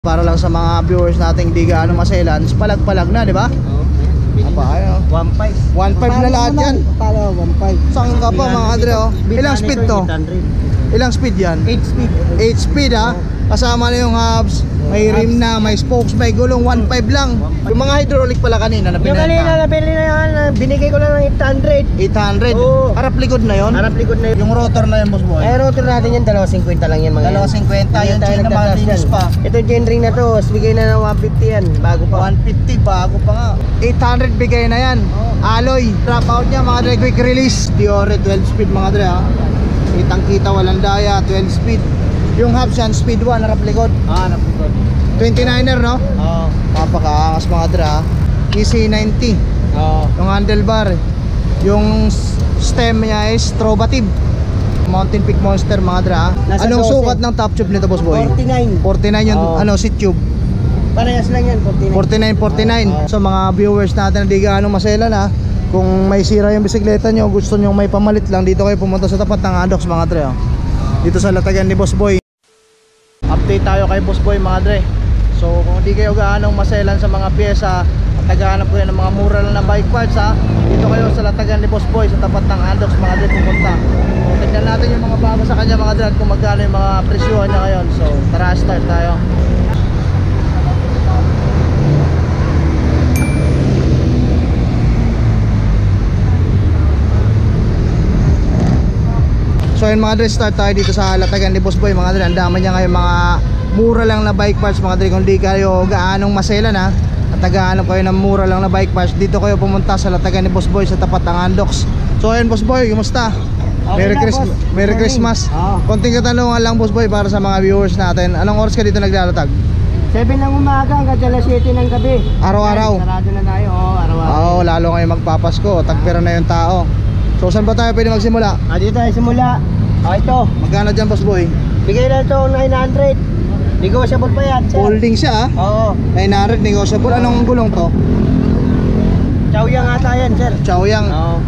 Para lang sa mga viewers nating di gaano maselan, palag-palag na, di ba? Oo. Apa ayo. 1.5. 1.5 na lahat yan. Paano 1.5? Saan ka pa mga Andre, oh? Ilang speed to? 800. Ilang speed yan? 8 speed. 8 speed ha. Kasama na yung hubs, may rim na, may spokes, may gulong, 1.5 lang. Yung mga hydraulic pala kanina na Yung kanina pinenta. nabili na yan, binigay ko lang ng 800. 800. Oo. Harap likod na yon. Harap likod na yun. Yung rotor na yun, boss boy. Ay, rotor natin yan, 250 lang yan mga yan. 250, Hindi yung tayo chain na nagtatas malinis yan. pa. Ito chain ring na to, bigay na ng 150 yan, bago pa. 150, bago pa nga. 800 bigay na yan. Alloy. Drop out niya mga dre, quick release. Diore, 12 speed mga dre ha. Kitang kita, walang daya, 12 speed. Yung hubs yan, speed 1, harap likod. Harap likod. 29er no? Oo. Napakaangas mga dre ha. EC90. Oo. Yung handlebar. Yung stem niya is Trovative. Mountain Peak Monster mga dre ha. Nasa Anong 12. sukat ng top tube nito, boss boy? 49. 49 yung Oo. ano, seat tube. Parehas lang yan, 49. 49. So mga viewers natin na di gaano masela na, kung may sira yung bisikleta nyo, gusto nyo may pamalit lang, dito kayo pumunta sa tapat ng Adox mga dre oh. Dito sa latagan ni Boss Boy. Update tayo kay Boss Boy mga dre. So kung di kayo gaanong maselan sa mga pyesa at naghahanap kayo ng mga mura lang na bike parts ha, dito kayo sa latagan ni Boss Boy sa tapat ng Adox mga dre pumunta. So tignan natin yung mga bago sa kanya mga dre at kung magkano yung mga presyohan niya ngayon. So tara, start tayo. So yun mga dre, start tayo dito sa latagan ni Boss Boy mga dre. Ang dami niya ngayon mga mura lang na bike parts mga dre. Kung di kayo gaanong maselan ha, at naghahanap kayo ng mura lang na bike parts, dito kayo pumunta sa latagan ni Boss Boy sa tapat ng Andox. So ayun Boss Boy, kumusta? Okay na, boss. Merry Christmas. Oo. Konting katanungan lang Boss Boy para sa mga viewers natin. Anong oras ka dito naglalatag? 7 ng umaga hanggang alas 7 ng gabi. Araw-araw? Sarado na tayo, araw-araw. Oo, lalo ngayon magpapasko, tagpira na yung tao. So saan ba tayo pwede magsimula? Dito tayo simula. Ito. Magkano dyan Boss Boy? Bigay na ito 900. Negotiable pa yan, sir. Folding siya ha? Oo. 900 negotiable. Anong gulong to? Chowyang ata yan, sir. Chaoyang. Oo.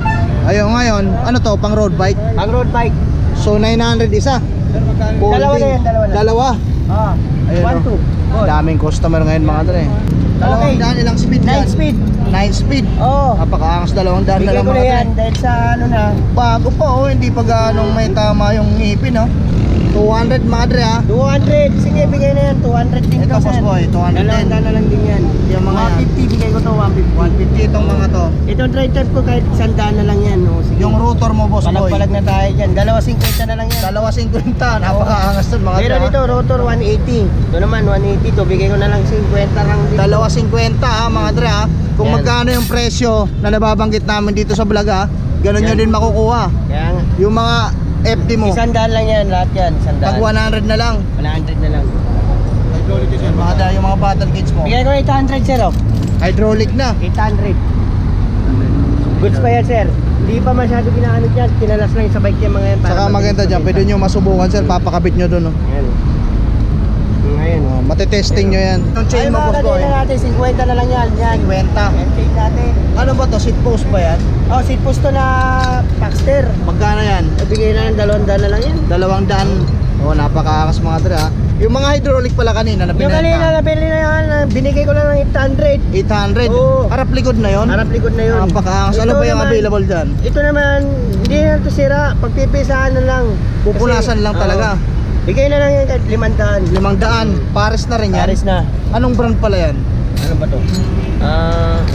Ayun ngayon, ano to, pang road bike? Ang road bike. So 900 isa. Dalawa na yan, dalawa na. Dalawa. Ayun, 1, 2. Daming customer ngayon mga dre. Okay. Daan ilang speed 9 yan? speed. 9 speed. Oo. Napakaangas, 200 na Bigay lang ko na mga yan dre. dahil sa ano na. Bago pa oh, hindi pa ganong may tama yung ngipin oh. 200 mga dre ha. 200. Sige, bigay na yan. 200 din Ito to, Boss sir. Boy, 200 din. Dalawa na lang din yan. Yung mga yan. 150, bigay ko to 150. 150 itong mga to. Itong dry type ko kahit 100 na lang yan. Oh. Sige. Yung rotor mo Boss Boy. Palag-palag na tayo dyan. 250 na lang yan. 250, napakaangas dun mga dre. Meron dito, rotor 180. Ito naman, 180 to. Bigay ko na lang 50 lang dito. 250 ha mga dre ha. Kung Yan. magkano yung presyo na nababanggit namin dito sa vlog ha, ganun nyo Yan. din makukuha. Kaya nga. Yung mga FD mo, 100 lang yan, lahat yan. 100. pag 100 na lang. 100 na lang. Mga dre, yung mga battle kits mo. Bigay ko 800, sir. Oh. Hydraulic na. 800. Goods pa yan, sir. Hindi pa masyado ginaano dyan. Kinalas lang yung sa bike yung mga yan. para Saka mabilis maganda dyan, mabenta. pwede nyo masubukan sir, papakabit nyo dun. Oh. Ayan. Ngayon. Matetesting nyo yan. Yung Ay, chain mo mga Boss Boy, kadena natin, 50 na lang yan. Yan. 50. Yan, chain natin. Ano ba to? Seat post ba yan? Oh, seat post to na Paxter. Magkano yan? Bigay na ng 200 na lang yan. 200. Oh, napakaangas mga dre ha. Yung mga hydraulic pala kanina na Yung kanina pinenta. nabili na yan, binigay ko lang ng 800. 800. Oo. Harap likod na yon. Harap likod na yun. Napakaangas. Ano Ito ba yung naman, available dyan? Ito naman, hindi na ito sira. Pagpipisahan na lang. Pupunasan lang talaga. Bigay na lang yan kahit 500. 500. Pares na rin yan. Paris na. Anong brand pala yan? Ano ba to?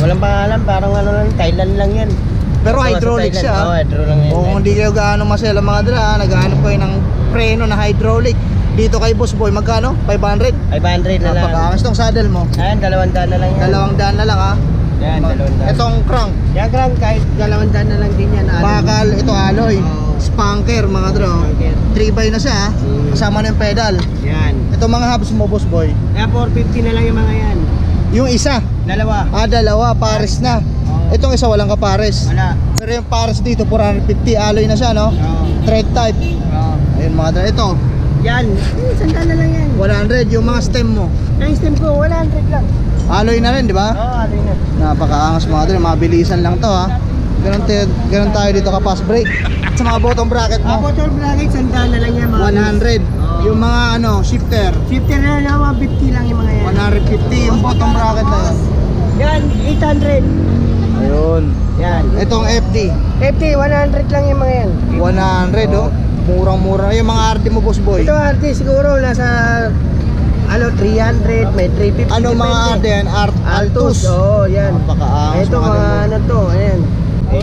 Walang pangalan, parang ano lang, Thailand lang yan. Pero Ito, sa hydraulic Thailand. siya. Oo, hydraulic lang yan. O kung hindi kayo gaano masela mga dra, naghahanap kayo ng preno na hydraulic. Dito kay Boss Boy, magkano? 500? 500 na lang. Napakaangas tong saddle mo. Ayan, 200 na lang yan. 200 na lang ha. Yan, 200. Itong crank, Yan, Grant, kahit 200 na lang din yan. bakal, ito alloy. Oo. Spanker mga dra. Spanker. 3x na siya ha. Mm. Kasama na yung pedal. Yan. Ito mga hubs mo Boss Boy. Kaya 450 na lang yung mga yan. Yung isa, Dalawa. dalawa, pares na. Oo. Itong isa walang kapares. Wala. Pero yung pares dito 450, alloy na siya no. Oo. Thread type. Oo. Ayun mga dra. Ito, Yan. 100 na lang yan. 100 yung mga stem mo. Ang stem ko, 100 lang. Alloy na rin, di ba? Oo, ano na. Napakaangas mga dre, mabilisan lang to ha. Ganun tayo dito ka fast break. Sa mga bottom bracket mo, Motor bracket, 100 na lang yan. Mga 100. Oo. Yung mga ano, shifter. Shifter na lang, 150 lang yung mga yan. 150 yung bottom bracket na yun. Yan, 800. Ayun. Yan. Itong FD. FT, 100 lang yung mga yan. 100 oh. Murang-mura. Yung mga RD mo, boss boy. Ito RT siguro nasa 300, may 350. Ano mga RD yan? Altus. Oo, yan. Napakaangas Ito mga ganun. ano to, ayan.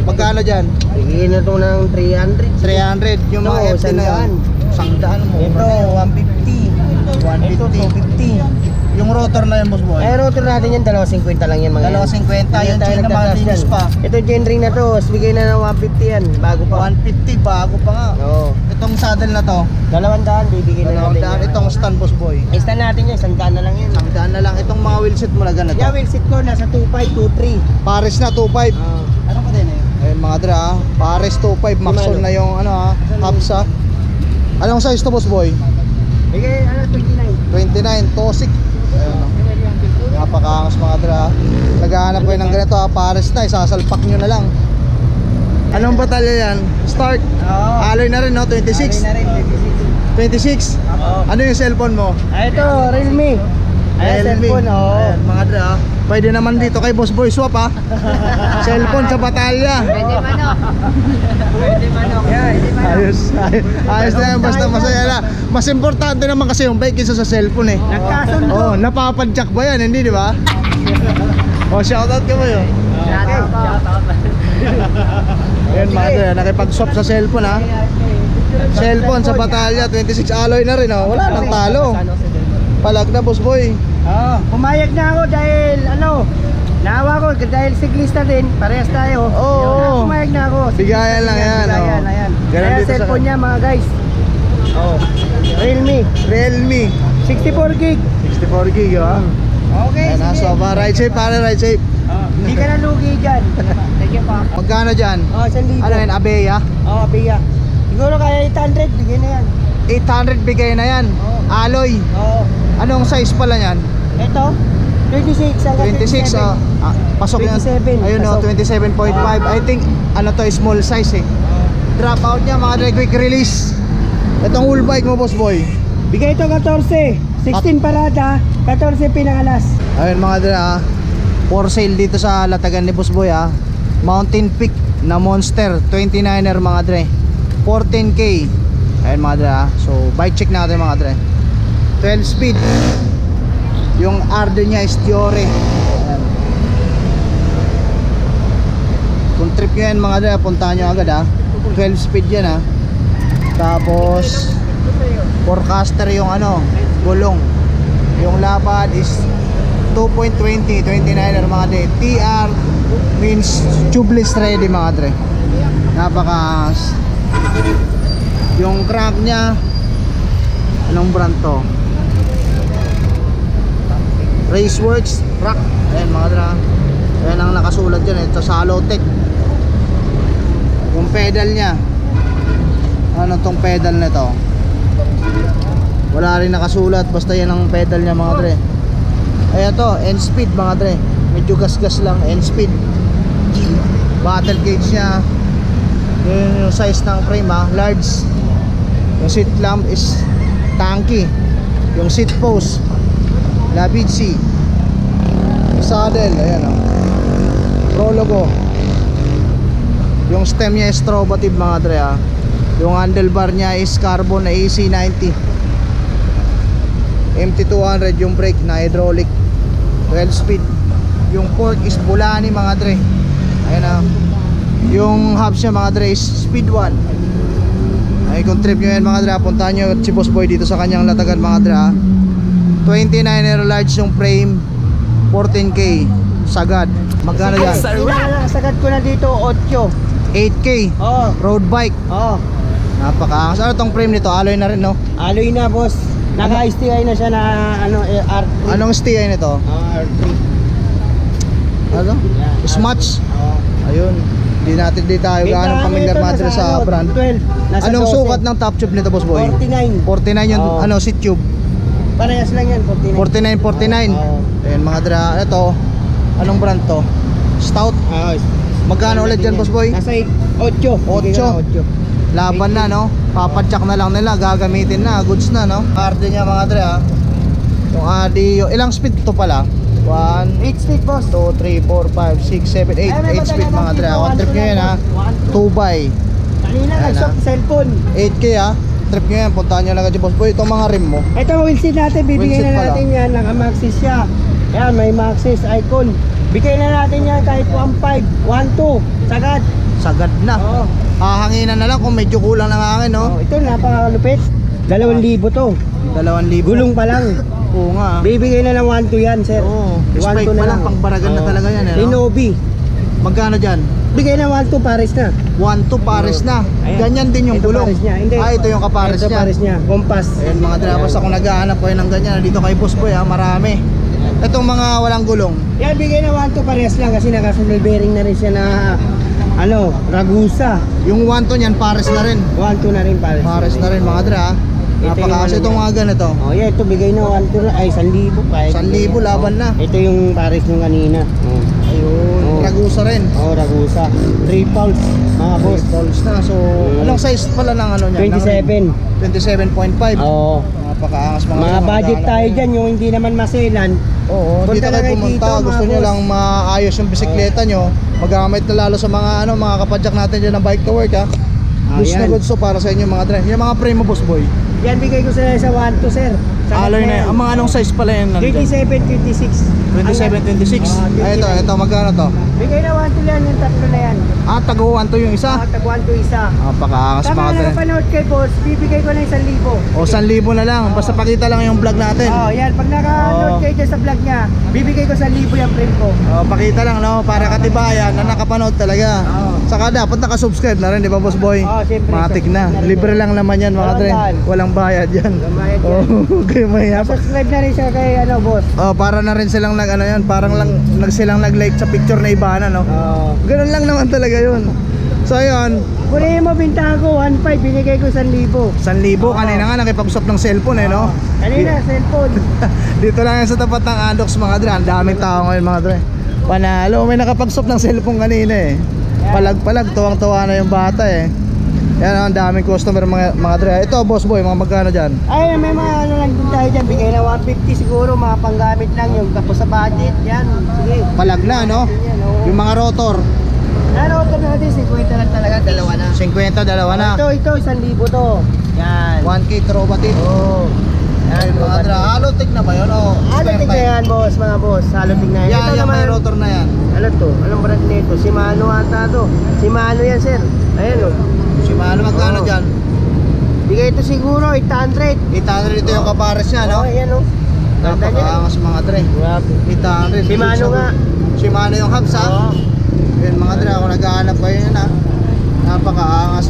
Magkano dyan? Bigyan na to ng 300. 300. Yung mga Ito, FD na yun. 100 mo. Ito, 150. Ito, 250. Yung rotor na yun, boss boy. Ay, rotor natin yan, 250 lang yan mga yan. 250. Yung chain na mga linis pa. Ito, chain ring na to, bigay na ng 150 yan, bago pa. 150, bago pa nga. Oo. Itong saddle na to. 200, bibigay na natin. 200. Itong stand, boss boy. Stand natin yan, 100 na lang yan. 100 na lang. Itong mga wheelset mo na ganito. Yeah, wheel seat ko, nasa 25, 23. Pares na 25. Ano pa din eh? Ayun mga dra, Pares 25. Maxon na yung ano ha, Hapsa. Anong size to, boss boy? Bigay, 29. 29, Tosik. Ayun, oh. Napakaangas mga dra. Naghahanap kayo ng ganito ha, Pares na, isasalpak nyo na lang. Anong batalya yan? Start. Oo. Alloy na rin no, 26. Na rin, 26. Oo. Ano yung cellphone mo? Ito, Realme. Ayan, cellphone, oo. Ayan, mga dra. Pwede naman dito kay Boss Boy swap ha. Cellphone sa batalya. Pwede manok. Pwede manok. Yeah, Ayos, ayos na yan, basta masaya na. Mas importante naman kasi yung bike kaysa sa cellphone eh. Nagkasundo. Oh, napapadjak ba yan? Hindi, di ba? Oh, shoutout ka mo yun. Ayan mga dra, nakipag-swap sa cellphone ha. Cellphone sa batalya, 26 alloy na rin oh. Wala nang talo. Palag na, Boss Boy. Pumayag na ako dahil naawa ko dahil siklista din, parehas tayo. Oo. Pumayag na ako. Bigayan lang yan, Bigayan, oh. ayan. Ganun Ayan dito sa- cellphone niya mga guys. Oh. Realme, Realme 64 gig. 64 gig ha. Okay, Ayan ha, so ride safe pare, ride safe. Hindi ka na lugi dyan. Thank you pa. Magkano dyan? Oh, 1,000. Ano yan, Abeya? Oh, biya. Siguro kaya 800, bigyan na yan. 800 bigay na yan. Alloy. Oo. Anong size pala yan? Ito, 26 hanggang 26 oh. Pasok yan. 27. Ayun oh, Pasok. 27.5. I think ano to, small size eh. Drop out niya mga dre, quick release. Itong whole bike mo, Boss Boy. Bigay ito 14. 16 parada, 14 pinangalas. Ayun mga dre ah. For sale dito sa latagan ni Boss Boy ah. Mountain Peak na Monster 29er mga dre. 14k. Ayun mga dre ah. So bike check natin mga dre. 12 speed. Yung RD niya is Diore. Ayan. Kung trip nyo yan mga dre, puntahan nyo agad ha. 12 speed yan ha. Tapos forecaster yung ano, gulong. Yung lapad is 2.20, 29er mga dre. TR means tubeless ready mga dre. Napaka yung crank nya, anong brand to? Raceworks Rock. Ayan mga dra. Ayan ang nakasulat dyan. Ito sa Halotech. Yung pedal nya, ano tong pedal na to? Wala rin nakasulat. Basta yan ang pedal nya mga dre. Ayan to, end speed mga dre. Medyo gas-gas lang, end speed. Battle gauge nya. Yung size ng frame ha, large. Yung seat lamp is tanky. Yung seat post Labitsi. Saddle, ayan o. Pro logo. Yung stem nya is Strobative mga dre ha. Yung handlebar nya is carbon na AC90. MT200 yung brake na hydraulic. 12 speed. Yung fork is Bulani mga dre. Ayan na. Yung hubs nya mga dre is speed 1. Ay kung trip nyo yan mga dre, puntahan nyo si Boss Boy dito sa kanyang latagan mga dre ha. 29er large yung frame, 14k sagad. Magkano yan? Sagad ko na dito 8. 8k Oh. road bike. Oh. Napakaangas. Ano tong frame nito? Alloy na rin no? Alloy na boss. Naka-STI na siya na R3. Anong STI nito? R3. Ano? Yan. Smatch. Oh. Ayun. Hindi natin di tayo gaano familiar madre sa brand. 12. Nasa Anong 12. sukat ng top tube nito, Boss Boy? 49. 49 yung Oh. ano seat tube. Parehas lang yan, 49. 49. Oo. Ayun mga dra. Ito. Anong brand to? Stout. Ah, Magkano ulit yan, Boss Boy? Nasa 8. 8. 8. Laban na, no? Papadyak na lang nila, gagamitin na, goods na, no? RD niya mga dre, ha? Yung RD, ilang speed to pala? 1, 8 speed boss. 2, 3, 4, 5, 6, 7, 8 8 speed mga dre. One trip nyo yan, ha? 2 by Kanina Ayan, nag-shop cellphone. 8K, ha? Trip nyo yan, puntahan nyo lang kay Boss Boy. Itong mga rim mo, Ito wheelset natin, bibigyan Wheelset na pala. natin yan. Naka-maxis siya. Yan, may maxis icon. Bigay na natin yan kahit 1.5, 1.2. Sagad. sagad na. Oo. Hahanginan na lang kung medyo kulang ng hangin, no? Oh, ito napakalupit. 2,000 to. 2,000. Gulong pa lang. Oo nga. Bibigay na lang 1.2 yan, sir. Oo. 1.2 Spike pa lang, pangbaragan na talaga yan, eh, no? Rinobi. Magkano dyan? Bigay na 1.2 pares na. 1 to pares na. Ayan. Ganyan din yung Ito gulong. pares niya. Hindi. Ito yung kapares Ito niya. pares niya. Compass. Ayan mga drivers, ako naghahanap ko ng ganyan. Dito kay Boss Boy, ha, marami. Itong mga walang gulong. Yan, bigay na 1.2 pares lang kasi naka-single bearing na rin siya na Ragusa. Yung 1 to niyan, pares na rin. 1.2 na rin pares. Pares na rin mga dra. Napakakas yung itong ano mga ganito. Oh, yeah, ito bigay na 1.2 na. Ay, 1,000 kahit. 1,000 laban na. Ito yung pares nung kanina. Oh. Ayun, Oh. Ragusa rin. Oh, Ragusa. 3 pulse, mga boss. Balls na. So, anong size pala ng ano niya? 27. 27.5. Oo. Napakaangas mga Mga ganito, budget maghahanap tayo kayo. dyan, yung hindi naman maselan. Oo, Punta dito lang kayo kayo pumunta, dito, gusto mga nyo boss. lang maayos yung bisikleta nyo, magamit na lalo sa mga mga kapadyak natin dyan ng bike to work, ha. Goods na yan. goods to para sa inyo mga dre. Yung mga frame mo, Boss Boy. Yan, bigay ko sa 1.2, sir. Alloy na yan. Ang mga anong size pala yan? 27, 26. 27, 26. Ay, ito, magkano to? Bigay na 1.2 yan, yung tatlo na yan. Ah, taguan to yung isa. Tag 1.2 isa. Napakaangas Tama mga na dre. napanood kay boss, bibigay ko lang 1,000. O, 1,000 na lang. Basta pakita lang yung vlog natin. Oh, yan. Pag naka-note Oo. kayo dyan sa vlog niya, bibigay ko 1,000 yung frame ko. O, pakita lang, no? Para katibayan na nakapanood talaga. Oo. Saka dapat nakasubscribe na rin, di ba, Boss Boy? Oo, siyempre. Matik na. Subscribe na rin Libre po. lang naman yan, mga Walang dre. daan. Walang bayad yan. Walang bayad yan. Oo, kayo mahihap. Subscribe na rin siya kay boss. Oh, para na rin silang nag ano yan, parang lang silang nag-like sa picture na iba na, no? Oo. Ganun lang naman talaga 'yun. So ayun, Kunin mo bintahan ko, 1.5, binigay ko 1,000. 1,000 kanina nga nakipag-usap ng cellphone eh, no? Kanina, cellphone. Dito lang yan sa tapat ng Andox mga dre. Ang daming tao ngayon mga dre. Panalo, may nakapag-usap ng cellphone kanina eh. Palag-palag, tuwang-tuwa na yung bata eh. Yan, ang daming customer mga dre. Ito, Boss Boy, mga magkano dyan? Ay, may mga ano lang din tayo dyan. Bigay na 150 siguro, mga panggamit lang yung tapos sa budget. Yan, sige. Palag na, no? Yan, oo. Yung mga rotor, Ano, ito natin, 50 lang talaga, dalawa na. 50, dalawa na. Ito, 1,000 to. Yan. 1K trobatin. Oo. Yan, mga dre. Halotik na ba yun? O, Halotik na yan, boss, mga boss. Halotik na yan. Yan, Ito yan, naman, may rotor na yan. ano to? Anong brand nito? Shimano ata to. Shimano yan, sir. Ayan, o. Si Mano, magkano Oo. dyan? Bigay ito siguro, 800. 800 ito yung kapares niya, no? Oo, ayan, o. Ganda niya. Napakaangas mga dre. Grabe. 800. Shimano nga. Shimano yung hubs, ha? Oo. Yun mga dre, ako naghahanap kayo yun, ha? Napakaangas.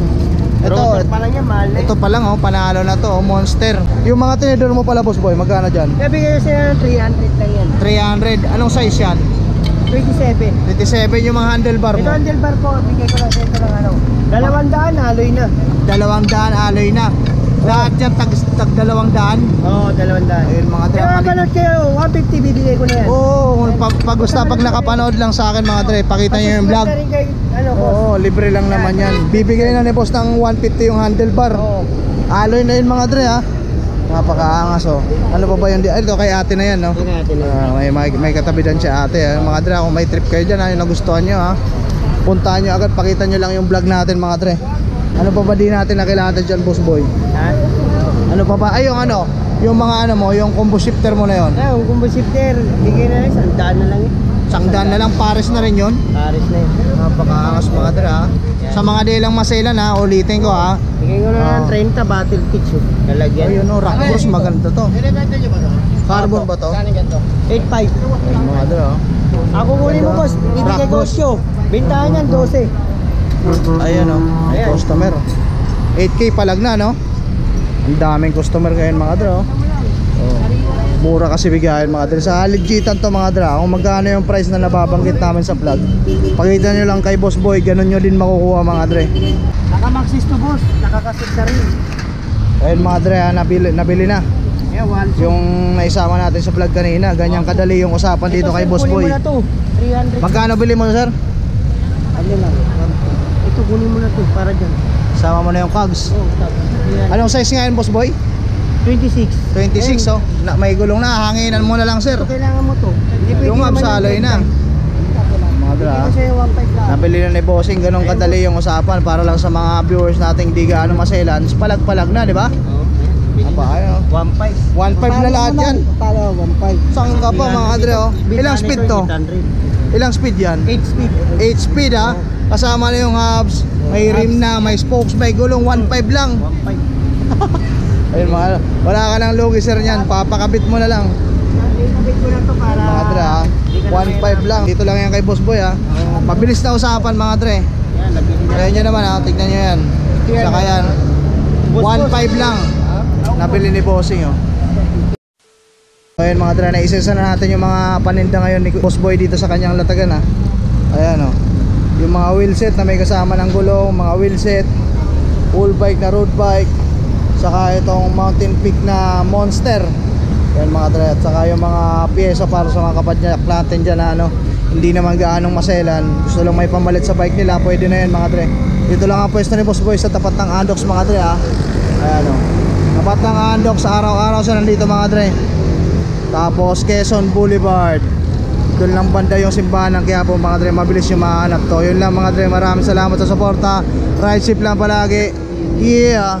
Rotor Ito, pa lang yan, mahal na ito pa lang, oh, panalo na to, oh, Monster. Yung mga tinidor mo pala, Boss Boy, magkano dyan? Kaya bigay ko sila ng 300 lang yan. 300. Anong size yan? 27. 27 yung mga handlebar Ito mo. handlebar po, bigay ko lang sa ito ng ano. 200, haloy na. 200 alloy na. Lahat yan tag 200. Oo, 200. Ayun mga dre. Kaya mapanood kayo, 150 bibigay ko na yan. Oo, pag napanood lang sa akin mga dre, pakita nyo yung vlog. Pasubscribe na rin kay, boss. Oo, libre lang naman yan. Bibigay na ni boss ng 150 yung handlebar. Oo. Alloy na yun mga dre, ha. Napakaangas, oh. Ano pa ba yung ito kay ate na yan, no? Ito natin. May katabi din siya ate, ha. Mga dre, kung may trip kayo dyan, ha, yung nagustuhan nyo, ha, puntahan nyo agad, pakita nyo lang yung vlog natin mga dre. Ano pa ba di natin nakilala dyan, Boss Boy? Ha? Ano pa ba? Ay, yung ano, yung mga ano mo, yung combo shifter mo na yon. Ayun, kung shifter, bigay na lang, 100 na lang eh. Sangdan na lang, pares na rin yon. Paris na yun. Napakaangas mga dre, ha. Sa mga di lang maselan, ha, ulitin ko, ha. Bigay ko na ng 30 battle kits oh. Lalagyan. Ayun, no, rock boss, maganda to. Binibenta nyo ba ito? Carbon ba to? Saan ganito? 8.5. Ayun, mga dre, ha. Ako kunin mo boss, bibigay Rock ko boss. 8. Bintahan yan 12. Ayan, oh, may Ayan. customer. 8K palag na, no? Ang daming customer ngayon mga dre, oh. Oh. Mura kasi bigayan mga dre. Sa legitan to mga dre. Kung magkano yung price na nababanggit namin sa vlog, pakita nyo lang kay Boss Boy, ganun nyo din makukuha mga dre. Naka-maxis to boss, nakakasip na rin. Ayun mga dre, ha, nabili na. Yeah, one. Yung naisama natin sa vlog kanina, ganyan kadali yung usapan dito kay Boss Boy. Kunin mo na to, 300. Magkano bili mo sir? Ano lang? Ito kunin mo na to para dyan. Sama mo na yung cogs. Oh, tapos. Anong size nga yun, boss boy? 26. 26 oh. May gulong na, hanginan mo na lang sir. Ito kailangan mo to. Hindi pwede Yung naman absaloy na. Mga dra. Kasi 1.5 lang. Nabili na ni bossing, ganun kadali yung usapan para lang sa mga viewers nating di gaano maselan. Palag-palag na, di ba? Apa, ayun. 1.5. 1.5 na lahat yan. Talo, 1.5. Saan ka pa mga kadre oh? Ilang speed to? Ilang speed yan? 8 speed. 8 speed ha. Kasama na yung hubs, may rim na, may spokes, may gulong, 1.5 lang. 1.5. Ayun mga, wala ka ng lugi sir niyan, papakabit mo na lang. Ikabit ko na to para Mga dre ha, 1.5 lang. Dito lang yan kay boss boy ha. Mabilis na usapan mga dre. Yan, nabili na. Ayan nyo naman ha, tignan nyo yan. Saka yan, 1.5 lang. Nabili ni bossing oh. Ayun mga dre, naisesa na natin yung mga paninda ngayon ni boss boy dito sa kanyang latagan ha. Ayan oh. Yung mga wheelset na may kasama ng gulong, mga wheelset, full bike na road bike, saka itong mountain peak na monster. Yan mga dre, at saka yung mga pyesa para sa mga kapadyak natin dyan na ano, hindi naman gaanong maselan, gusto lang may pamalit sa bike nila, pwede na yan mga dre. Dito lang ang pwesto ni boss boy sa tapat ng Andox mga dre ha. Ayan o, tapat ng Andox, araw-araw siya nandito mga dre. Tapos Quezon Boulevard, doon lang banda yung simbahan ng Quiapo mga dre, mabilis yung mahanap to. Yun lang mga dre, maraming salamat sa suporta, ride safe lang palagi. Yeah.